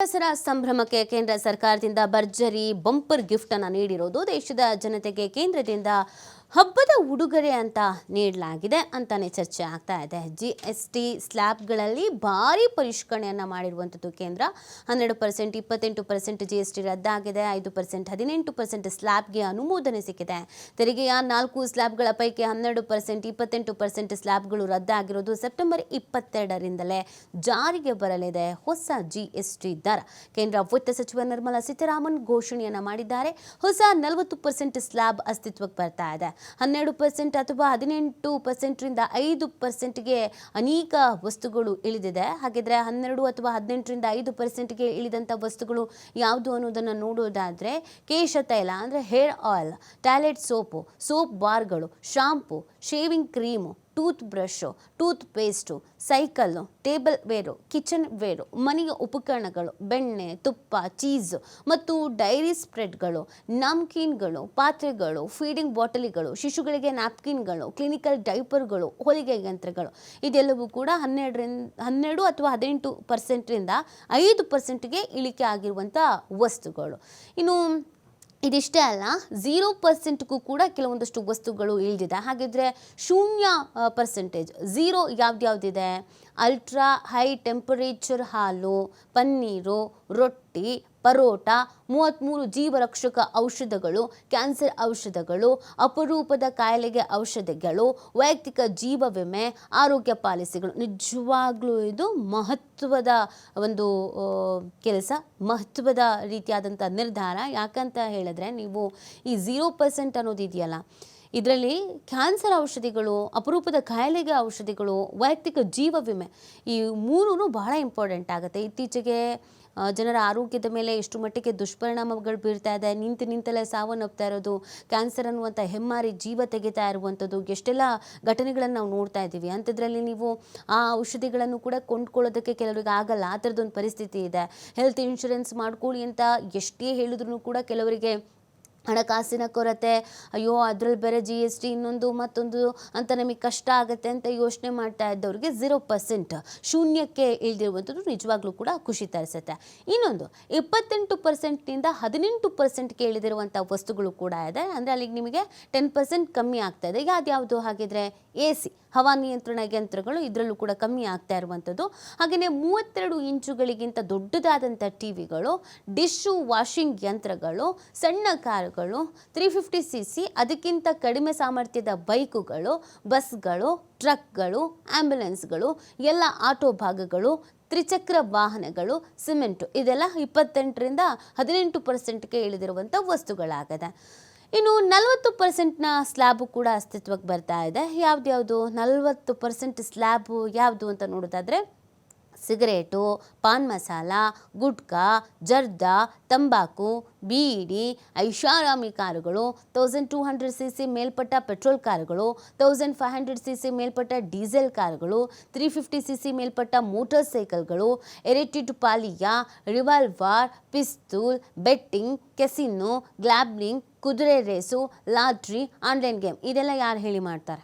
ದಸರಾ ಸಂಭ್ರಮಕ್ಕೆ ಕೇಂದ್ರ ಸರ್ಕಾರದಿಂದ ಭರ್ಜರಿ ಬಂಪರ್ ಗಿಫ್ಟ್ ಅನ್ನು ನೀಡಿರೋದು ದೇಶದ ಜನತೆಗೆ ಕೇಂದ್ರದಿಂದ ಹಬ್ಬದ ಉಡುಗೊರೆ ಅಂತ ನೀಡಲಾಗಿದೆ ಅಂತಾನೆ ಚರ್ಚೆ ಆಗ್ತಾ ಇದೆ. GST ಸ್ಲ್ಯಾಬ್ಗಳಲ್ಲಿ ಭಾರಿ ಪರಿಷ್ಕರಣೆಯನ್ನು ಮಾಡಿರುವಂಥದ್ದು ಕೇಂದ್ರ. 12%, 28% GST ರದ್ದಾಗಿದೆ. 5%, 18% ಸ್ಲ್ಯಾಬ್ಗೆ ಅನುಮೋದನೆ ಸಿಕ್ಕಿದೆ. ತೆರಿಗೆಯ 4 ಸ್ಲ್ಯಾಬ್ಗಳ ಪೈಕಿ 12%, 28% ಸ್ಲ್ಯಾಬ್ಗಳು ರದ್ದಾಗಿರೋದು ಸೆಪ್ಟೆಂಬರ್ 22ರಿಂದಲೇ ಜಾರಿಗೆ ಬರಲಿದೆ ಹೊಸ GST ದರ. ಕೇಂದ್ರ ವಿತ್ತ ಸಚಿವ ನಿರ್ಮಲಾ ಸೀತಾರಾಮನ್ ಘೋಷಣೆಯನ್ನ ಮಾಡಿದ್ದಾರೆ. ಹೊಸ 40% ಸ್ಲ್ಯಾಬ್ ಅಸ್ತಿತ್ವಕ್ಕೆ ಬರ್ತಾ ಇದೆ. 12% ಅಥವಾ 18%ರಿಂದ 5%ಗೆ ಅನೇಕ ವಸ್ತುಗಳು ಇಳಿದಿದೆ. ಹಾಗಿದ್ರೆ 12 ಅಥವಾ 18ರಿಂದ 5%ಗೆ ಇಳಿದಂಥ ವಸ್ತುಗಳು ಯಾವುದು ಅನ್ನೋದನ್ನು ನೋಡೋದಾದರೆ ಕೇಶ ತೈಲ ಅಂದರೆ hair oil, toilet soap, soap ಬಾರ್ಗಳು, shampoo, shaving cream, toothbrush, toothpaste, cycle, tableware, kitchenware, ಮನೆಯ ಉಪಕರಣಗಳು, ಬೆಣ್ಣೆ, ತುಪ್ಪ, ಚೀಸು ಮತ್ತು ಡೈರಿ ಸ್ಪ್ರೆಡ್ಗಳು, ನಮ್ಕೀನ್ಗಳು, ಪಾತ್ರೆಗಳು, ಫೀಡಿಂಗ್ ಬಾಟಲಿಗಳು, ಶಿಶುಗಳಿಗೆ ನ್ಯಾಪ್ಕಿನ್ಗಳು, ಕ್ಲಿನಿಕಲ್ ಡೈಪರ್ಗಳು, ಹೊಲಿಗೆ ಯಂತ್ರಗಳು ಇದೆಲ್ಲವೂ ಕೂಡ 12 ಅಥವಾ 18%ರಿಂದ 5%ಗೆ ಇಳಿಕೆ ಆಗಿರುವಂಥ ವಸ್ತುಗಳು. ಇನ್ನು ಇದಿಷ್ಟೇ ಅಲ್ಲ, 0%ಗೂ ಕೂಡ ಕೆಲವೊಂದಷ್ಟು ವಸ್ತುಗಳು ಇಳಿದಿದೆ. ಹಾಗಿದ್ರೆ 0% ಝೀರೋ ಯಾವ್ದ್ಯಾವ್ದಿದೆ? ಅಲ್ಟ್ರಾ ಹೈ ಟೆಂಪರೇಚರ್ ಹಾಲು, ಪನ್ನೀರು, ರೊಟ್ಟಿ, ಪರೋಟ, 33 ಜೀವರಕ್ಷಕ ಔಷಧಗಳು, ಕ್ಯಾನ್ಸರ್ ಔಷಧಗಳು, ಅಪರೂಪದ ಕಾಯಿಲೆಗೆ ಔಷಧಿಗಳು, ವೈಯಕ್ತಿಕ ಜೀವ ವಿಮೆ, ಆರೋಗ್ಯ ಪಾಲಿಸಿಗಳು. ನಿಜವಾಗ್ಲೂ ಇದು ಮಹತ್ವದ ಒಂದು ಕೆಲಸ, ಮಹತ್ವದ ರೀತಿಯಾದಂಥ ನಿರ್ಧಾರ. ಯಾಕಂತ ಹೇಳಿದ್ರೆ ನೀವು ಈ 0% ಅನ್ನೋದಿದೆಯಲ್ಲ, ಇದರಲ್ಲಿ ಕ್ಯಾನ್ಸರ್ ಔಷಧಿಗಳು, ಅಪರೂಪದ ಕಾಯಿಲೆಗೆ ಔಷಧಿಗಳು, ವೈಯಕ್ತಿಕ ಜೀವ ವಿಮೆ ಈ ಮೂರೂ ಬಹಳ ಇಂಪಾರ್ಟೆಂಟ್ ಆಗುತ್ತೆ. ಇತ್ತೀಚೆಗೆ ಜನರ ಆರೋಗ್ಯದ ಮೇಲೆ ಎಷ್ಟು ಮಟ್ಟಿಗೆ ದುಷ್ಪರಿಣಾಮಗಳು ಬೀರ್ತಾ ಇದೆ, ನಿಂತಲೇ ಸಾವನ್ನಪ್ತಾ ಇರೋದು, ಕ್ಯಾನ್ಸರ್ ಅನ್ನುವಂಥ ಹೆಮ್ಮಾರಿ ಜೀವ ತೆಗಿತಾ ಇರುವಂಥದ್ದು, ಎಷ್ಟೆಲ್ಲ ಘಟನೆಗಳನ್ನು ನಾವು ನೋಡ್ತಾ ಇದ್ದೀವಿ. ಅಂಥದ್ರಲ್ಲಿ ನೀವು ಆ ಔಷಧಿಗಳನ್ನು ಕೂಡ ಕೊಂಡ್ಕೊಳ್ಳೋದಕ್ಕೆ ಕೆಲವರಿಗೆ ಆಗಲ್ಲ, ಆ ಥರದೊಂದು ಪರಿಸ್ಥಿತಿ ಇದೆ. ಹೆಲ್ತ್ ಇನ್ಶೂರೆನ್ಸ್ ಮಾಡ್ಕೊಳ್ಳಿ ಅಂತ ಎಷ್ಟೇ ಹೇಳಿದ್ರು ಕೂಡ ಕೆಲವರಿಗೆ ಹಣಕಾಸಿನ ಕೊರತೆ, ಅಯ್ಯೋ ಅದರಲ್ಲಿ ಬೇರೆ GST ಇನ್ನೊಂದು ಮತ್ತೊಂದು ಅಂತ ನಮಗೆ ಕಷ್ಟ ಆಗುತ್ತೆ ಅಂತ ಯೋಚನೆ ಮಾಡ್ತಾ ಇದ್ದವ್ರಿಗೆ 0% ಶೂನ್ಯಕ್ಕೆ ಇಳಿದಿರುವಂಥದ್ದು ನಿಜವಾಗ್ಲೂ ಕೂಡ ಖುಷಿ ತರಿಸುತ್ತೆ. ಇನ್ನೊಂದು 28%ನಿಂದ 18%ಗೆ ಇಳಿದಿರುವಂಥ ವಸ್ತುಗಳು ಕೂಡ ಇದೆ. ಅಂದರೆ ಅಲ್ಲಿಗೆ ನಿಮಗೆ 10% ಕಮ್ಮಿ ಆಗ್ತಾ ಇದೆ. ಯಾವ್ದು ಹಾಗಿದ್ರೆ AC ಹವಾನಿಯಂತ್ರಣ ಯಂತ್ರಗಳು, ಇದರಲ್ಲೂ ಕೂಡ ಕಮ್ಮಿ ಆಗ್ತಾ ಇರುವಂಥದ್ದು. ಹಾಗೆಯೇ 32 ಇಂಚುಗಳಿಗಿಂತ ದೊಡ್ಡದಾದಂಥ ಟಿವಿಗಳು, ಡಿಶ್ಶು ವಾಷಿಂಗ್ ಯಂತ್ರಗಳು, ಸಣ್ಣ ಕಾರುಗಳು, 350cc ಅದಕ್ಕಿಂತ ಕಡಿಮೆ ಸಾಮರ್ಥ್ಯದ ಬೈಕುಗಳು, ಬಸ್ಗಳು, ಟ್ರಕ್ಗಳು, ಆಂಬ್ಯುಲೆನ್ಸ್ಗಳು, ಎಲ್ಲ ಆಟೋ ಭಾಗಗಳು, ತ್ರಿಚಕ್ರ ವಾಹನಗಳು, ಸಿಮೆಂಟು ಇದೆಲ್ಲ 28ರಿಂದ 18%ಗೆ ಇಳಿದಿರುವಂಥ ವಸ್ತುಗಳಾಗಿದೆ. ಇನ್ನು 40%ನ ಸ್ಲ್ಯಾಬು ಕೂಡ ಅಸ್ತಿತ್ವಕ್ಕೆ ಬರ್ತಾ ಇದೆ. ಯಾವ್ದು 40% ಸ್ಲ್ಯಾಬು ಯಾವುದು ಅಂತ ನೋಡೋದಾದರೆ ಸಿಗರೇಟು, ಪಾನ್ ಮಸಾಲ, ಗುಟ್ಕಾ, ಜರ್ದಾ, ತಂಬಾಕು, ಬೀಡಿ, ಐಷಾರಾಮಿ ಕಾರುಗಳು, 1200cc ಮೇಲ್ಪಟ್ಟ ಪೆಟ್ರೋಲ್ ಕಾರುಗಳು, 1500cc ಮೇಲ್ಪಟ್ಟ ಡೀಸೆಲ್ ಕಾರುಗಳು, 350cc ಮೇಲ್ಪಟ್ಟ ಮೋಟಾರ್ ಸೈಕಲ್ಗಳು, ಎರೆಟಿಡ್ ಪಾಲಿಯಾ, ರಿವಾಲ್ವರ್, ಪಿಸ್ತೂಲ್, ಬೆಟ್ಟಿಂಗ್, ಕೆಸಿನೋ, ಗ್ಲಾಬ್ಲಿಂಗ್, ಕುದುರೆ ರೇಸು, ಲಾಟ್ರಿ, ಆನ್ಲೈನ್ ಗೇಮ್ ಇದೆಲ್ಲ ಯಾರು ಹೇಳಿ ಮಾಡ್ತಾರೆ?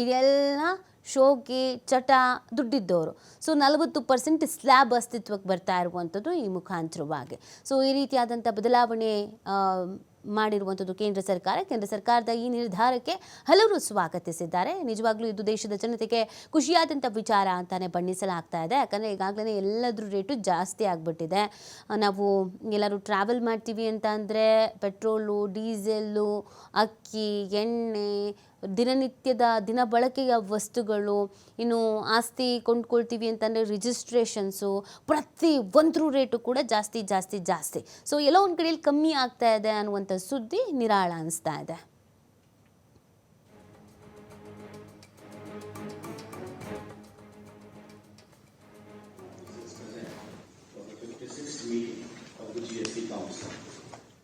ಇದೆಲ್ಲ ಶೋಕಿ ಚಟ ದುಡ್ಡಿದ್ದವರು. ಸೊ 40% ಸ್ಲ್ಯಾಬ್ ಅಸ್ತಿತ್ವಕ್ಕೆ ಬರ್ತಾ ಇರುವಂಥದ್ದು ಈ ಮುಖಾಂತರವಾಗಿ. ಸೊ ಈ ರೀತಿಯಾದಂಥ ಬದಲಾವಣೆ ಮಾಡಿರುವಂಥದ್ದು ಕೇಂದ್ರ ಸರ್ಕಾರದ ಈ ನಿರ್ಧಾರಕ್ಕೆ ಹಲವರು ಸ್ವಾಗತಿಸಿದ್ದಾರೆ. ನಿಜವಾಗ್ಲೂ ಇದು ದೇಶದ ಜನತೆಗೆ ಖುಷಿಯಾದಂಥ ವಿಚಾರ ಅಂತಾನೆ ಬಣ್ಣಿಸಲಾಗ್ತಾ ಇದೆ. ಯಾಕಂದರೆ ಈಗಾಗಲೇ ಎಲ್ಲದ್ರ ರೇಟು ಜಾಸ್ತಿ ಆಗಿಬಿಟ್ಟಿದೆ. ನಾವು ಎಲ್ಲರೂ ಟ್ರಾವೆಲ್ ಮಾಡ್ತೀವಿ ಅಂತ ಅಂದರೆ ಪೆಟ್ರೋಲು, ಡೀಸೆಲ್ಲು, ಅಕ್ಕಿ, ಎಣ್ಣೆ, ದಿನನಿತ್ಯದ ದಿನ ಬಳಕೆಯ ವಸ್ತುಗಳು, ಇನ್ನು ಆಸ್ತಿ ಕೊಂಡ್ಕೊಳ್ತೀವಿ ಅಂತಂದರೆ ರಿಜಿಸ್ಟ್ರೇಷನ್ಸು, ಪ್ರತಿ ಒಂದ್ರ ರೇಟು ಕೂಡ ಜಾಸ್ತಿ. ಸೊ ಎಲ್ಲೋ ಒಂದು ಕಡೆಯಲ್ಲಿ ಕಮ್ಮಿ ಆಗ್ತಾ ಇದೆ ಅನ್ನುವಂಥ ಸುದ್ದಿ ನಿರಾಳ ಅನಿಸ್ತಾ ಇದೆ. meeting of the GST Council.